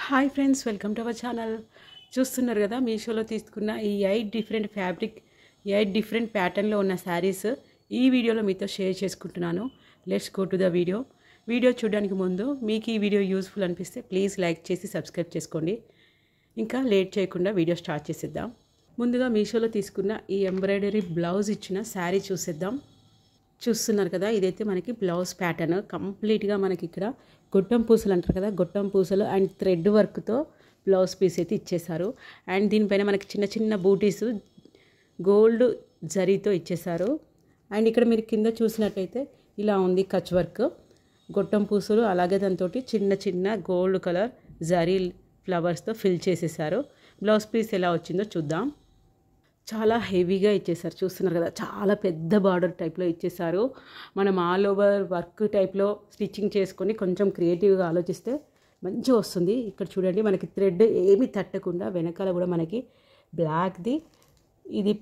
Hi friends, welcome to our channel. చూస్తున్నారు కదా, మీషోలో తీసుకున్న ఈ 8 డిఫరెంట్ ఫ్యాబ్రిక్ 8 డిఫరెంట్ ప్యాటర్న్లో ఉన్న శారీస్ ఈ వీడియోలో మీతో షేర్ చేసుకుంటున్నాను. Let's go to the video. Video చూడడానికి ముందు మీకు ఈ వీడియో యూస్ఫుల్ అనిపిస్తే ప్లీజ్ లైక్ చేసి సబ్స్క్రైబ్ చేసుకోండి. ఇంకా లేట్ చేయకుండా వీడియో స్టార్ట్ చేసేద్దాం. ముందుగా మీషోలో తీసుకున్న ఈ ఎంబ్రాయిడరీ బ్లౌజ్ ఇచ్చిన శారీ చూసేద్దాం. చూస్తున్నారు కదా, ఇదైతే మనకి బ్లౌజ్ ప్యాటర్న్ కంప్లీట్గా మనకి ఇక్కడ గొట్టం పూసలు అంటారు కదా, గొట్టం పూసలు అండ్ థ్రెడ్ వర్క్తో బ్లౌజ్ పీస్ అయితే ఇచ్చేసారు. అండ్ దీనిపైన మనకి చిన్న చిన్న బూటీస్ గోల్డ్ జరీతో ఇచ్చేసారు. అండ్ ఇక్కడ మీరు కింద చూసినట్టయితే ఇలా ఉంది కచ్ వర్క్, గొట్టం పూసలు, అలాగే దాంతో చిన్న చిన్న గోల్డ్ కలర్ జరీ ఫ్లవర్స్తో ఫిల్ చేసేసారు. బ్లౌజ్ పీస్ ఎలా వచ్చిందో చూద్దాం. చాలా హెవీగా ఇచ్చేసారు. చూస్తున్నారు కదా, చాలా పెద్ద బార్డర్ టైప్లో ఇచ్చేసారు. మనం ఆల్ ఓవర్ వర్క్ టైప్లో స్టిచ్చింగ్ చేసుకొని కొంచెం క్రియేటివ్గా ఆలోచిస్తే మంచిగా వస్తుంది. ఇక్కడ చూడండి, మనకి థ్రెడ్ ఏమీ తట్టకుండా వెనకాల కూడా మనకి బ్లాక్ది ఇది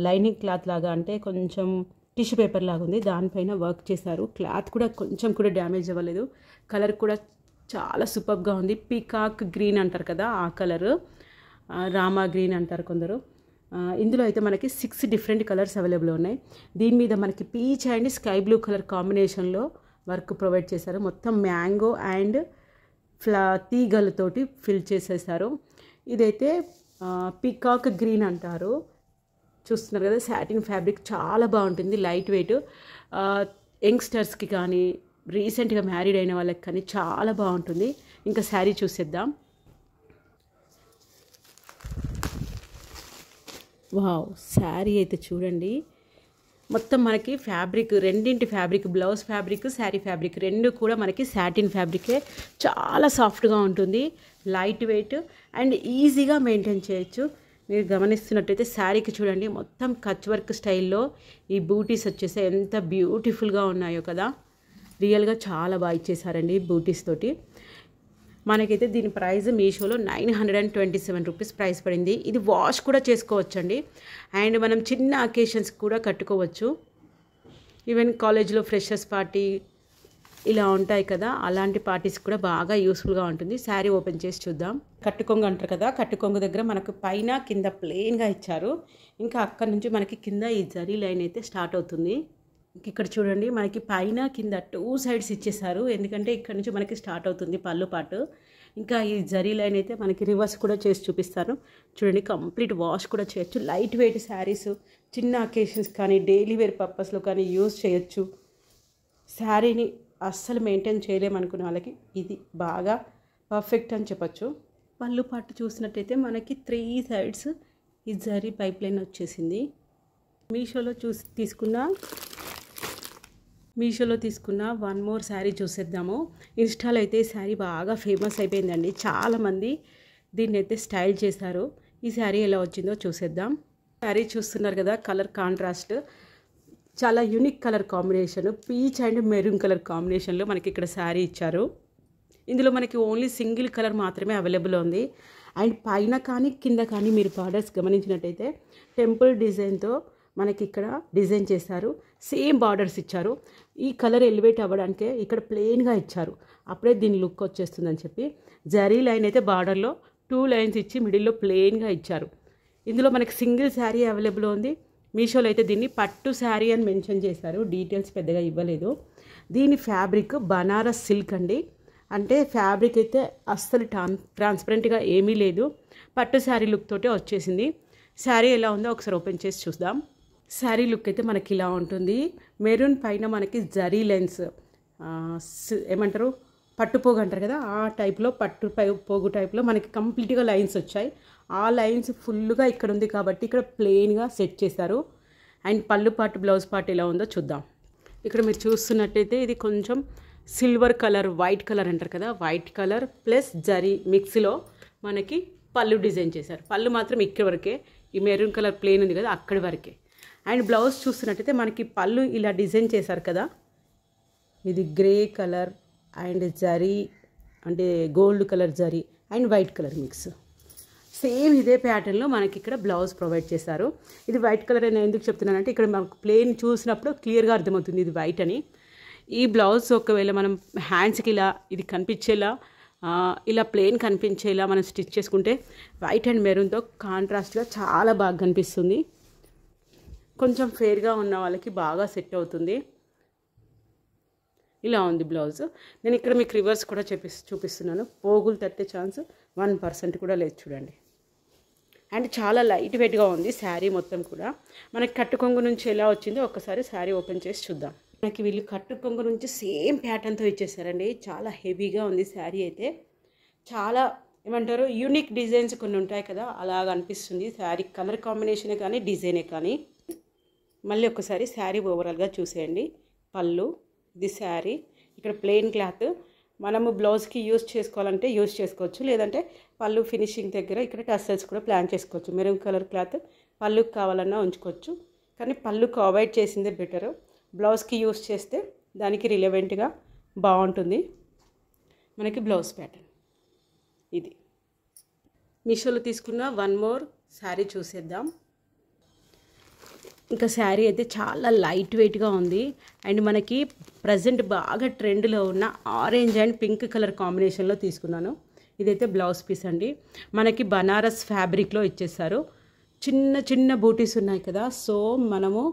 లైనింగ్ క్లాత్ లాగా, అంటే కొంచెం టిష్యూ పేపర్ లాగా ఉంది, దానిపైన వర్క్ చేశారు. క్లాత్ కూడా కొంచెం కూడా డ్యామేజ్ అవ్వలేదు. కలర్ కూడా చాలా సూపర్గా ఉంది. పీకాక్ గ్రీన్ అంటారు కదా, ఆ కలరు, రామా గ్రీన్ అంటారు కొందరు. ఇందులో అయితే మనకి 6 డిఫరెంట్ కలర్స్ అవైలబుల్ ఉన్నాయి. దీని మీద మనకి peach and sky blue colour కాంబినేషన్లో వర్క్ ప్రొవైడ్ చేశారు. మొత్తం మ్యాంగో అండ్ తీగలతోటి ఫిల్ చేసేసారు. ఇదైతే పీకాక్ గ్రీన్ అంటారు. చూస్తున్నారు కదా, సాటిన్ ఫ్యాబ్రిక్ చాలా బాగుంటుంది, లైట్ వెయిట్. యంగ్స్టర్స్కి కానీ రీసెంట్గా మ్యారీడ్ అయిన వాళ్ళకి కానీ చాలా బాగుంటుంది. ఇంకా శారీ చూసేద్దాం. వావ్, శారీ అయితే చూడండి, మొత్తం మనకి ఫ్యాబ్రిక్ రెండింటి fabric, blouse fabric, sari fabric రెండు కూడా మనకి సాటిన్ ఫ్యాబ్రికే. చాలా సాఫ్ట్గా ఉంటుంది, లైట్ వెయిట్ అండ్ ఈజీగా మెయింటైన్ చేయొచ్చు. మీరు గమనిస్తున్నట్టయితే శారీకి చూడండి, మొత్తం కచ్ వర్క్ స్టైల్లో ఈ బూటీస్ వచ్చేసి ఎంత బ్యూటిఫుల్గా ఉన్నాయో కదా. రియల్గా చాలా బాగా ఇచ్చేసారండి బూటీస్ తోటి. మనకైతే దీని ప్రైస్ మీషోలో 927 రూపీస్ ప్రైస్ పడింది. ఇది వాష్ కూడా చేసుకోవచ్చండి, అండ్ మనం చిన్న అకేషన్స్ కూడా కట్టుకోవచ్చు. ఈవెన్ కాలేజ్లో ఫ్రెషర్స్ పార్టీ ఇలా ఉంటాయి కదా, అలాంటి పార్టీస్ కూడా బాగా యూస్ఫుల్గా ఉంటుంది. శారీ ఓపెన్ చేసి చూద్దాం. కట్టుకొంగు అంటారు కదా, కట్టుకొంగు దగ్గర మనకు పైన కింద ప్లెయిన్గా ఇచ్చారు. ఇంకా అక్కడ నుంచి మనకి కింద ఈ జరీ లైన్ అయితే స్టార్ట్ అవుతుంది. ఇక్కడ చూడండి, మనకి పైన కింద 2 సైడ్స్ ఇచ్చేసారు, ఎందుకంటే ఇక్కడ నుంచి మనకి స్టార్ట్ అవుతుంది పళ్ళు పాటు. ఇంకా ఈ జరీ లైన్ అయితే మనకి రివర్స్ కూడా చేసి చూపిస్తాను. చూడండి, కంప్లీట్ వాష్ కూడా చేయొచ్చు. లైట్ వెయిట్ శారీస్, చిన్న అకేషన్స్ కానీ డైలీ వేర్ పర్పస్లో కానీ యూజ్ చేయొచ్చు. శారీని అస్సలు మెయింటైన్ చేయలేమనుకునే వాళ్ళకి ఇది బాగా పర్ఫెక్ట్ అని చెప్పచ్చు. పళ్ళు పాటు చూసినట్టయితే మనకి 3 సైడ్స్ ఈ జరీ పైప్ లైన్ వచ్చేసింది. మీషోలో తీసుకున్న వన్ మోర్ శారీ చూసేద్దాము. ఇన్స్టాలో అయితే ఈ శారీ బాగా ఫేమస్ అయిపోయిందండి, చాలామంది దీన్ని అయితే స్టైల్ చేశారు. ఈ శారీ ఎలా వచ్చిందో చూసేద్దాం. శారీ చూస్తున్నారు కదా, కలర్ కాంట్రాస్ట్ చాలా unique colour combination, peach and maroon colour కాంబినేషన్లో మనకి ఇక్కడ శారీ ఇచ్చారు. ఇందులో మనకి ఓన్లీ సింగిల్ కలర్ మాత్రమే అవైలబుల్ ఉంది. అండ్ పైన కానీ కింద కానీ మీరు బార్డర్స్ గమనించినట్టయితే టెంపుల్ డిజైన్తో మనకి ఇక్కడ డిజైన్ చేశారు. సేమ్ బార్డర్స్ ఇచ్చారు. ఈ కలర్ ఎలివేట్ అవ్వడానికే ఇక్కడ ప్లెయిన్గా ఇచ్చారు, అప్పుడే దీని లుక్ వచ్చేస్తుందని చెప్పి. జరీ లైన్ అయితే బార్డర్లో 2 లైన్స్ ఇచ్చి మిడిల్లో ప్లెయిన్గా ఇచ్చారు. ఇందులో మనకి సింగిల్ శారీ అవైలబుల్ ఉంది. మీషోలో అయితే దీన్ని పట్టు శారీ అని మెన్షన్ చేశారు, డీటెయిల్స్ పెద్దగా ఇవ్వలేదు. దీని ఫ్యాబ్రిక్ బనారస్ సిల్క్ అండి, అంటే ఫ్యాబ్రిక్ అయితే అస్సలు ట్రాన్స్పరెంట్గా ఏమీ లేదు, పట్టు శారీ లుక్ తోటే వచ్చేసింది. శారీ ఎలా ఉందో ఒకసారి ఓపెన్ చేసి చూద్దాం. శారీ లుక్ అయితే మనకి ఇలా ఉంటుంది. మెరూన్ పైన మనకి జరీ లైన్స్, ఏమంటారు పట్టుపోగు అంటారు కదా, ఆ టైప్లో పోగు టైప్లో మనకి కంప్లీట్గా లైన్స్ వచ్చాయి. ఆ లైన్స్ ఫుల్గా ఇక్కడ ఉంది కాబట్టి ఇక్కడ ప్లెయిన్గా సెట్ చేశారు. అండ్ పళ్ళు పాటు బ్లౌజ్ పార్ట్ ఎలా ఉందో చూద్దాం. ఇక్కడ మీరు చూస్తున్నట్టయితే ఇది కొంచెం సిల్వర్ కలర్, వైట్ కలర్ అంటారు కదా, వైట్ కలర్ ప్లస్ జరీ మిక్స్లో మనకి పళ్ళు డిజైన్ చేశారు. పళ్ళు మాత్రం ఇక్కడి వరకే, ఈ మెరూన్ కలర్ ప్లెయిన్ ఉంది కదా అక్కడి వరకే. అండ్ బ్లౌజ్ చూస్తున్నట్టయితే మనకి పళ్ళు ఇలా డిజైన్ చేశారు కదా, ఇది గ్రే కలర్ అండ్ జరీ అంటే gold colour zari and white colour mix. Same ఇదే ప్యాటర్న్లో మనకి ఇక్కడ బ్లౌజ్ ప్రొవైడ్ చేశారు. ఇది వైట్ కలర్ అని ఎందుకు చెప్తున్నానంటే ఇక్కడ మనకు ప్లెయిన్ చూసినప్పుడు క్లియర్గా అర్థమవుతుంది ఇది వైట్ అని. ఈ బ్లౌజ్ ఒకవేళ మనం హ్యాండ్స్కి ఇలా ఇది కనిపించేలా ఇలా ప్లెయిన్ కనిపించేలా మనం స్టిచ్ చేసుకుంటే వైట్ అండ్ మెరూన్తో కాంట్రాస్ట్గా చాలా బాగా కనిపిస్తుంది. కొంచెం ఫేర్గా ఉన్న వాళ్ళకి బాగా సెట్ అవుతుంది. ఇలా ఉంది బ్లౌజ్. నేను ఇక్కడ మీకు రివర్స్ కూడా చూపిస్తున్నాను. పోగులు తట్టే ఛాన్స్ 1% కూడా లేదు చూడండి. అండ్ చాలా లైట్ వెయిట్గా ఉంది శారీ మొత్తం కూడా. మనకి కట్టు కొంగు నుంచి ఎలా వచ్చిందో ఒక్కసారి శారీ ఓపెన్ చేసి చూద్దాం. మనకి వీళ్ళు కట్టు కొంగు నుంచి సేమ్ ప్యాటర్న్తో ఇచ్చేసారండి. చాలా హెవీగా ఉంది శారీ అయితే. చాలా ఏమంటారు యూనిక్ డిజైన్స్ కొన్ని ఉంటాయి కదా, అలాగ అనిపిస్తుంది శారీ. కలర్ కాంబినేషనే కానీ డిజైనే కానీ. మళ్ళీ ఒకసారి శారీ ఓవరాల్గా చూసేయండి. పళ్ళు, ఇది శారీ. ఇక్కడ ప్లెయిన్ క్లాత్. మనము బ్లౌజ్కి యూజ్ చేసుకోవాలంటే యూజ్ చేసుకోవచ్చు, లేదంటే పళ్ళు ఫినిషింగ్ దగ్గర ఇక్కడ టస్సల్స్ కూడా ప్లాన్ చేసుకోవచ్చు. మెరూన్ కలర్ క్లాత్ పళ్ళుకి కావాలన్నా ఉంచుకోవచ్చు, కానీ పళ్ళుకి అవాయిడ్ చేసిందే బెటరు. బ్లౌజ్కి యూజ్ చేస్తే దానికి రిలవెంట్గా బాగుంటుంది. మనకి బ్లౌజ్ ప్యాటర్న్ ఇది. మీషోలో తీసుకున్న వన్ మోర్ శారీ చూసేద్దాం. ఇంకా శారీ అయితే చాలా లైట్ వెయిట్గా ఉంది. అండ్ మనకి ప్రజెంట్ బాగా ట్రెండ్లో ఉన్న ఆరెంజ్ అండ్ పింక్ కలర్ కాంబినేషన్లో తీసుకున్నాను. ఇదైతే బ్లౌజ్ పీస్ అండి. మనకి బనారస్ ఫ్యాబ్రిక్లో ఇచ్చేసారు. చిన్న చిన్న బూటీస్ ఉన్నాయి కదా, సో మనము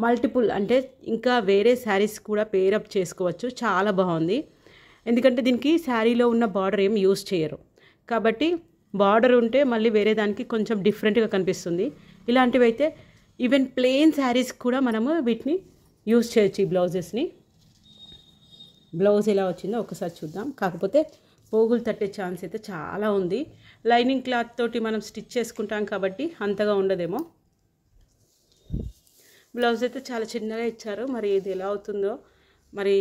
మల్టిపుల్ అంటే ఇంకా వేరే శారీస్ కూడా పేరప్ చేసుకోవచ్చు. చాలా బాగుంది. ఎందుకంటే దీనికి శారీలో ఉన్న బార్డర్ ఏం యూజ్ చేయరు కాబట్టి బార్డర్ ఉంటే మళ్ళీ వేరే దానికి కొంచెం డిఫరెంట్గా కనిపిస్తుంది. ఇలాంటివి అయితే ఈవెన్ ప్లెయిన్ శారీస్ కూడా మనము వీటిని యూజ్ చేయొచ్చు. ఈ బ్లౌజెస్ని. బ్లౌజ్ ఎలా వచ్చిందో ఒకసారి చూద్దాం. కాకపోతే పోగులు తట్టే ఛాన్స్ అయితే చాలా ఉంది. లైనింగ్ క్లాత్ తోటి మనం స్టిచ్ చేసుకుంటాం కాబట్టి అంతగా ఉండదేమో. బ్లౌజ్ అయితే చాలా చిన్నగా ఇచ్చారు. మరి ఇది ఎలా అవుతుందో మరి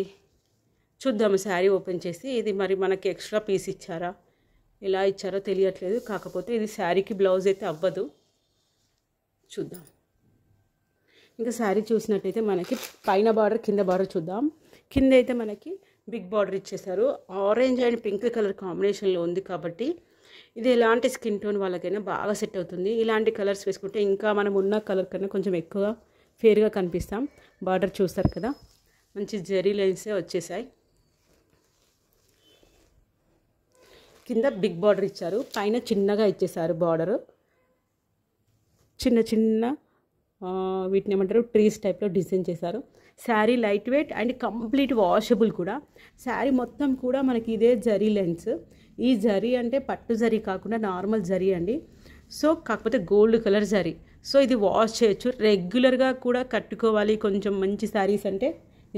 చూద్దాము శారీ ఓపెన్ చేసి. ఇది మరి మనకి ఎక్స్ట్రా పీస్ ఇచ్చారా, ఎలా ఇచ్చారో తెలియట్లేదు. కాకపోతే ఇది శారీకి బ్లౌజ్ అయితే అవ్వదు. చూద్దాం. ఇంకా శారీ చూసినట్టయితే మనకి పైన బార్డర్, కింద బార్డర్ చూద్దాం. కింద అయితే మనకి బిగ్ బార్డర్ ఇచ్చేసారు. ఆరెంజ్ అండ్ పింక్ కలర్ కాంబినేషన్లో ఉంది కాబట్టి ఇది ఎలాంటి స్కిన్ టోన్ వాళ్ళకైనా బాగా సెట్ అవుతుంది. ఇలాంటి కలర్స్ వేసుకుంటే ఇంకా మనం ఉన్న కలర్ కన్నా కొంచెం ఎక్కువ ఫేర్గా కనిపిస్తాం. బార్డర్ చూస్తారు కదా, మంచి జరీ లైన్సే వచ్చేసాయి. కింద బిగ్ బార్డర్ ఇచ్చారు, పైన చిన్నగా ఇచ్చేసారు బార్డరు. చిన్న చిన్న వీటిని ఏమంటారు ట్రీస్ టైప్లో డిజైన్ చేశారు. Sari light weight and complete washable కూడా. శారీ మొత్తం కూడా మనకి ఇదే జరీ లెన్స్. ఈ జరీ అంటే పట్టు జరీ కాకుండా నార్మల్ జరీ అండి. సో కాకపోతే గోల్డ్ కలర్ జరీ. సో ఇది వాష్ చేయొచ్చు. రెగ్యులర్గా కూడా కట్టుకోవాలి కొంచెం మంచి శారీస్ అంటే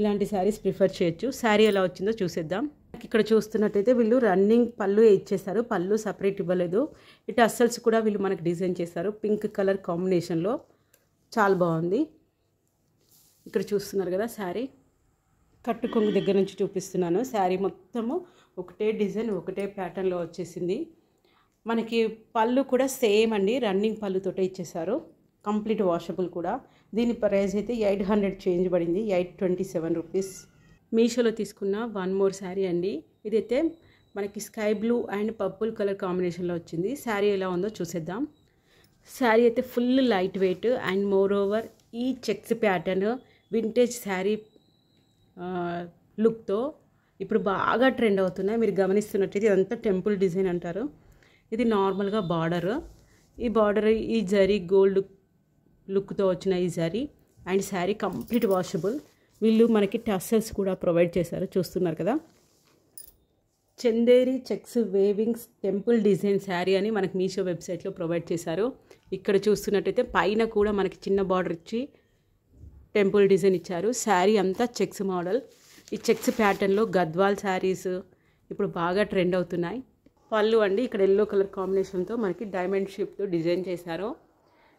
ఇలాంటి శారీస్ ప్రిఫర్ చేయొచ్చు. శారీ ఎలా వచ్చిందో చూసేద్దాం. ఇక్కడ చూస్తున్నట్టయితే వీళ్ళు రన్నింగ్ పళ్ళు ఇచ్చేసారు. పళ్ళు సపరేట్ ఇవ్వలేదు. ఈ టస్సల్స్ కూడా వీళ్ళు మనకి డిజైన్ చేశారు పింక్ కలర్ కాంబినేషన్లో. చాలా బాగుంది. ఇక్కడ చూస్తున్నారు కదా శారీ. కట్టు కొంగు దగ్గర నుంచి చూపిస్తున్నాను. శారీ మొత్తము ఒకటే డిజైన్, ఒకటే ప్యాటర్న్లో వచ్చేసింది. మనకి పళ్ళు కూడా సేమ్ అండి, రన్నింగ్ పళ్ళుతోటే ఇచ్చేసారు. కంప్లీట్ వాషబుల్ కూడా. దీని ప్రైస్ అయితే 800 చేంజ్ పడింది, 827 రూపీస్. మీషోలో తీసుకున్న వన్ మోర్ శారీ అండి. ఇదైతే మనకి sky blue and purple colour కాంబినేషన్లో వచ్చింది. శారీ ఎలా ఉందో చూసేద్దాం. శారీ అయితే full light weight and more over ఈ చెక్స్ ప్యాటర్న్ వింటేజ్ శారీ లుక్తో ఇప్పుడు బాగా ట్రెండ్ అవుతున్నాయి. మీరు గమనిస్తున్నట్టయితే ఇదంతా టెంపుల్ డిజైన్ అంటారు. ఇది నార్మల్గా బార్డర్. ఈ బార్డర్ ఈ జరీ గోల్డ్ లుక్తో వచ్చిన ఈ zari and sari complete washable. వీళ్ళు మనకి టస్సల్స్ కూడా ప్రొవైడ్ చేశారు. చూస్తున్నారు కదా, Chanderi checks weavings temple design sari అని మనకి మీషో వెబ్సైట్లో ప్రొవైడ్ చేశారు. ఇక్కడ చూస్తున్నట్టయితే పైన కూడా మనకి చిన్న బార్డర్ ఇచ్చి టెంపుల్ డిజైన్ ఇచ్చారు. శారీ అంతా చెక్స్ మోడల్. ఈ చెక్స్ ప్యాటర్న్లో గద్వాల్ శారీస్ ఇప్పుడు బాగా ట్రెండ్ అవుతున్నాయి. పళ్ళు అండి, ఇక్కడ ఎల్లో కలర్ కాంబినేషన్తో మనకి డైమండ్ షేప్తో డిజైన్ చేశారు.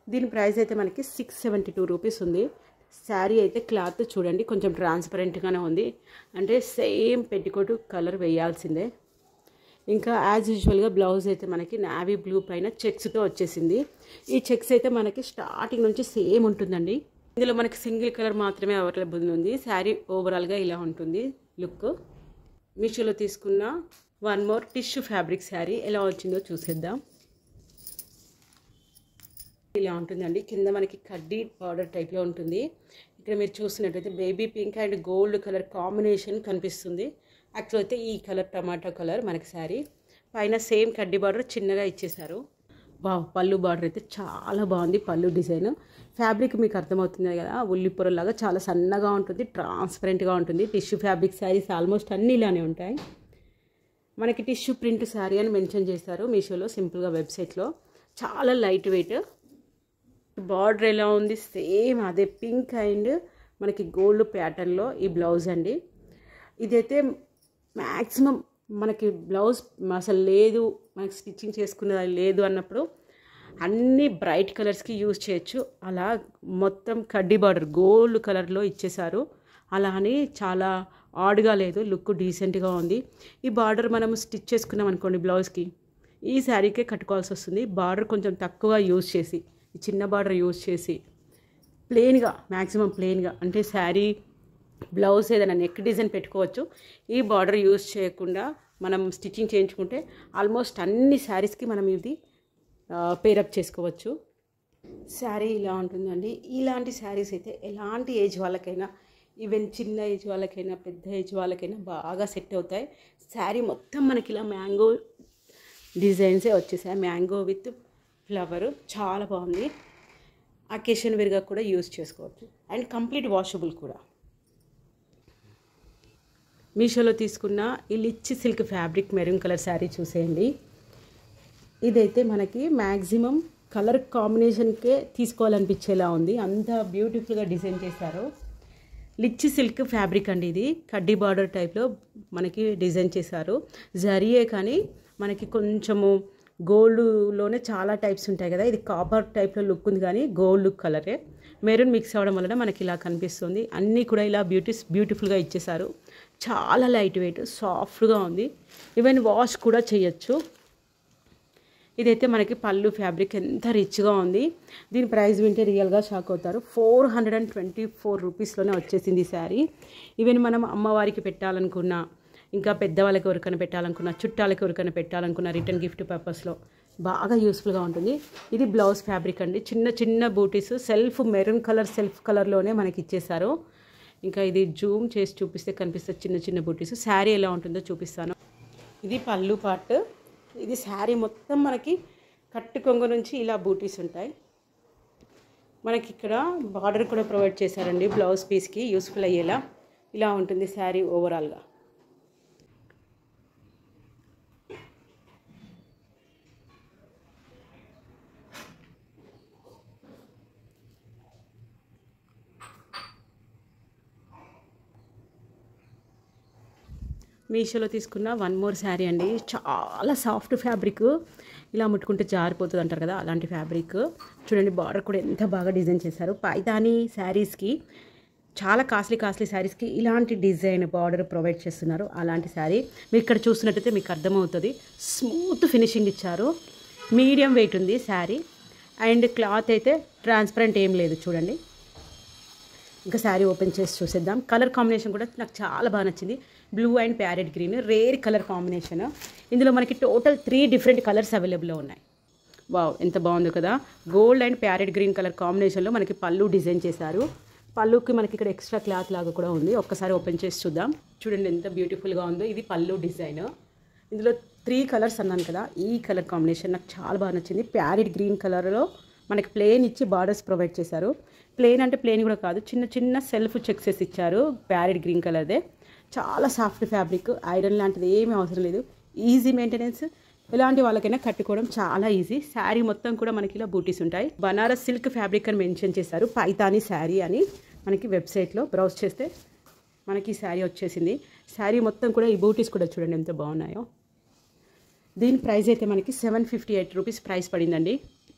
దీని ప్రైస్ అయితే మనకి 672 రూపీస్ ఉంది. శారీ అయితే క్లాత్ చూడండి కొంచెం ట్రాన్స్పరెంట్గానే ఉంది. అంటే సేమ్ పెట్టికోటు కలర్ వేయాల్సిందే. ఇంకా యాజ్ యూజువల్గా బ్లౌజ్ అయితే మనకి నావీ బ్లూ పైన చెక్స్తో వచ్చేసింది. ఈ చెక్స్ అయితే మనకి స్టార్టింగ్ నుంచి సేమ్ ఉంటుందండి. ఇందులో మనకి సింగిల్ కలర్ మాత్రమే అవైలబుల్ ఉంది. శారీ ఓవరాల్గా ఇలా ఉంటుంది లుక్. మీషోలో తీసుకున్న one more tissue fabric sari ఎలా వచ్చిందో చూసేద్దాం. ఇలా ఉంటుందండి. కింద మనకి కడ్డీ పౌడర్ టైప్లో ఉంటుంది. ఇక్కడ మీరు చూస్తున్నట్టయితే baby pink and gold colour combination కనిపిస్తుంది. యాక్చువల్ అయితే ఈ కలర్ టమాటో కలర్ మనకి శారీ పైన సేమ్ కడ్డీ బార్డర్ చిన్నగా ఇచ్చేసారు. పళ్ళు బార్డర్ అయితే చాలా బాగుంది. పళ్ళు డిజైన్ ఫ్యాబ్రిక్ మీకు అర్థమవుతుంది కదా, ఉల్లిపొరలాగా చాలా సన్నగా ఉంటుంది, ట్రాన్స్పరెంట్గా ఉంటుంది. టిష్యూ ఫ్యాబ్రిక్ శారీస్ ఆల్మోస్ట్ అన్నీ ఇలానే ఉంటాయి. మనకి టిష్యూ ప్రింట్ శారీ అని మెన్షన్ చేశారు మీషోలో, సింపుల్గా వెబ్సైట్లో. చాలా లైట్ వెయిట్. బార్డర్ ఎలా ఉంది, సేమ్ అదే పింక్ అండ్ మనకి గోల్డ్ ప్యాటర్న్లో ఈ బ్లౌజ్ అండి. ఇదైతే మ్యాక్సిమం మనకి బ్లౌజ్ అసలు లేదు, మనకి స్టిచ్చింగ్ చేసుకునేది లేదు అన్నప్పుడు అన్ని బ్రైట్ కలర్స్కి యూజ్ చేయొచ్చు. అలా మొత్తం కడ్డీ బార్డర్ గోల్డ్ కలర్లో ఇచ్చేసారు. అలా అని చాలా ఆడ్గా లేదు, లుక్ డీసెంట్గా ఉంది. ఈ బార్డర్ మనం స్టిచ్ చేసుకున్నాం అనుకోండి బ్లౌజ్కి, ఈ శారీకే కట్టుకోవాల్సి వస్తుంది. బార్డర్ కొంచెం తక్కువ యూజ్ చేసి, ఈ చిన్న బార్డర్ యూజ్ చేసి ప్లెయిన్గా, మ్యాక్సిమం ప్లెయిన్గా, అంటే శారీ బ్లౌజ్ ఏదైనా నెక్ డిజైన్ పెట్టుకోవచ్చు. ఈ బార్డర్ యూజ్ చేయకుండా మనం స్టిచ్చింగ్ చేయించుకుంటే ఆల్మోస్ట్ అన్ని శారీస్కి మనం ఇది పేరప్ చేసుకోవచ్చు. శారీ ఇలా ఉంటుందండి. ఇలాంటి శారీస్ అయితే ఎలాంటి ఏజ్ వాళ్ళకైనా, ఈవెన్ చిన్న ఏజ్ వాళ్ళకైనా పెద్ద ఏజ్ వాళ్ళకైనా బాగా సెట్ అవుతాయి. శారీ మొత్తం మనకి ఇలా మ్యాంగో డిజైన్సే వచ్చేసాయి, మ్యాంగో విత్ ఫ్లవర్. చాలా బాగుంది. అకేషన్ వేర్గా కూడా యూజ్ చేసుకోవచ్చు అండ్ కంప్లీట్ వాషబుల్ కూడా. మీషోలో తీసుకున్న ఈ లిచ్ silk fabric maroon colour sari చూసేయండి. ఇదైతే మనకి మ్యాక్సిమం కలర్ కాంబినేషన్కే తీసుకోవాలనిపించేలా ఉంది, అంత బ్యూటిఫుల్గా డిజైన్ చేశారు. లిచ్ సిల్క్ ఫ్యాబ్రిక్ అండి ఇది. కడ్డీ బార్డర్ టైప్లో మనకి డిజైన్ చేశారు. జరీయే కానీ మనకి కొంచెము గోల్డ్లోనే చాలా టైప్స్ ఉంటాయి కదా, ఇది కాపర్ టైప్లో లుక్ ఉంది కానీ గోల్డ్ కలరే. మెరూన్ మిక్స్ అవ్వడం వలన మనకి ఇలా కనిపిస్తుంది. అన్నీ కూడా ఇలా బ్యూటిఫుల్గా ఇచ్చేసారు. చాలా లైట్ వెయిట్, సాఫ్ట్గా ఉంది. ఈవెన్ వాష్ కూడా చేయొచ్చు. ఇదైతే మనకి పళ్ళు ఫ్యాబ్రిక్ ఎంత రిచ్గా ఉంది. దీని ప్రైస్ వింటే రియల్గా షాక్ అవుతారు. 424 రూపీస్లోనే వచ్చేసింది ఈ శారీ. ఈవెన్ మనం అమ్మవారికి పెట్టాలనుకున్నా, ఇంకా పెద్దవాళ్ళకి ఎవరికైనా పెట్టాలనుకున్నా, చుట్టాలకి ఎవరికైనా పెట్టాలనుకున్నా, రిటర్న్ గిఫ్ట్ పర్పస్లో బాగా యూస్ఫుల్గా ఉంటుంది. ఇది బ్లౌజ్ ఫ్యాబ్రిక్ అండి. చిన్న చిన్న బూటీస్ మెరూన్ కలర్ సెల్ఫ్ కలర్లోనే మనకి ఇచ్చేసారు. ఇంకా ఇది జూమ్ చేసి చూపిస్తే కనిపిస్తే చిన్న చిన్న బూటీస్. శారీ ఎలా ఉంటుందో చూపిస్తాను. ఇది పళ్ళు పార్ట్. ఇది శారీ మొత్తం మనకి కట్టు కొంగు నుంచి ఇలా బూటీస్ ఉంటాయి. మనకి ఇక్కడ బార్డర్ కూడా ప్రొవైడ్ చేశారండి బ్లౌజ్ పీస్కి యూస్ఫుల్ అయ్యేలా. ఇలా ఉంటుంది శారీ ఓవరాల్గా. మీషోలో తీసుకున్న వన్ మోర్ శారీ అండి. చాలా సాఫ్ట్ ఫ్యాబ్రిక్, ఇలా ముట్టుకుంటే జారిపోతుంది అంటారు కదా, అలాంటి ఫ్యాబ్రిక్. చూడండి బార్డర్ కూడా ఎంత బాగా డిజైన్ చేశారు. పైతాని శారీస్కి, చాలా కాస్ట్లీ శారీస్కి ఇలాంటి డిజైన్ బార్డర్ ప్రొవైడ్ చేస్తున్నారు. అలాంటి శారీ మీరు ఇక్కడ చూస్తున్నట్టయితే మీకు అర్థమవుతుంది. స్మూత్ ఫినిషింగ్ ఇచ్చారు. మీడియం వెయిట్ ఉంది శారీ అండ్ క్లాత్ అయితే ట్రాన్స్పరెంట్ ఏం లేదు. చూడండి, ఇంకా శారీ ఓపెన్ చేసి చూసేద్దాం. కలర్ కాంబినేషన్ కూడా నాకు చాలా బాగా నచ్చింది. Blue and parrot green, rare colour combination. ఇందులో మనకి టోటల్ 3 డిఫరెంట్ కలర్స్ అవైలబుల్లో ఉన్నాయి. వావ్, ఎంత బాగుందో కదా. Gold and parrot green colour కాంబినేషన్లో మనకి పళ్ళు డిజైన్ చేశారు. పళ్ళుకి మనకి ఇక్కడ ఎక్స్ట్రా క్లాత్ లాగా కూడా ఉంది. ఒక్కసారి ఓపెన్ చేసి చూద్దాం. చూడండి ఎంత బ్యూటిఫుల్గా ఉందో. ఇది పళ్ళు డిజైన్. ఇందులో 3 కలర్స్ అన్నాను కదా, ఈ కలర్ కాంబినేషన్ నాకు చాలా బాగా నచ్చింది. ప్యారెట్ గ్రీన్ కలర్లో మనకి ప్లెయిన్ ఇచ్చి బార్డర్స్ ప్రొవైడ్ చేశారు. ప్లెయిన్ అంటే ప్లెయిన్ కూడా కాదు, చిన్న చిన్న సెల్ఫ్ చెక్సెస్ ఇచ్చారు. ప్యారెట్ గ్రీన్ కలర్దే. చాలా సాఫ్ట్ ఫ్యాబ్రిక్, ఐరన్ లాంటిది ఏమీ అవసరం లేదు. ఈజీ మెయింటెనెన్స్, ఎలాంటి వాళ్ళకైనా కట్టుకోవడం చాలా ఈజీ. శారీ మొత్తం కూడా మనకి ఇలా బూటీస్ ఉంటాయి. బనారస్ సిల్క్ ఫ్యాబ్రిక్ అని మెన్షన్ చేశారు. పైతాని శారీ అని మనకి వెబ్సైట్లో బ్రౌజ్ చేస్తే మనకి శారీ వచ్చేసింది. శారీ మొత్తం కూడా ఈ బూటీస్ కూడా చూడండి ఎంత బాగున్నాయో. దీని ప్రైస్ అయితే మనకి 758 రూపీస్ ప్రైస్ పడిందండి.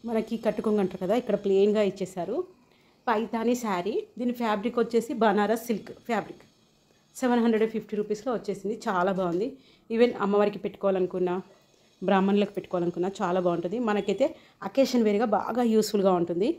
మనకి కట్టుకోంగంటారు కదా, ఇక్కడ ప్లెయిన్గా ఇచ్చేసారు. పైతాని శారీ. దీని ఫ్యాబ్రిక్ వచ్చేసి బనారస్ సిల్క్ ఫ్యాబ్రిక్. 750 రూపీస్లో వచ్చేసింది. చాలా బాగుంది. ఈవెన్ అమ్మవారికి పెట్టుకోవాలనుకున్నా, బ్రాహ్మణులకు పెట్టుకోవాలనుకున్నా చాలా బాగుంటుంది. మనకైతే అకేషన్ వేర్గా బాగా యూస్ఫుల్గా ఉంటుంది.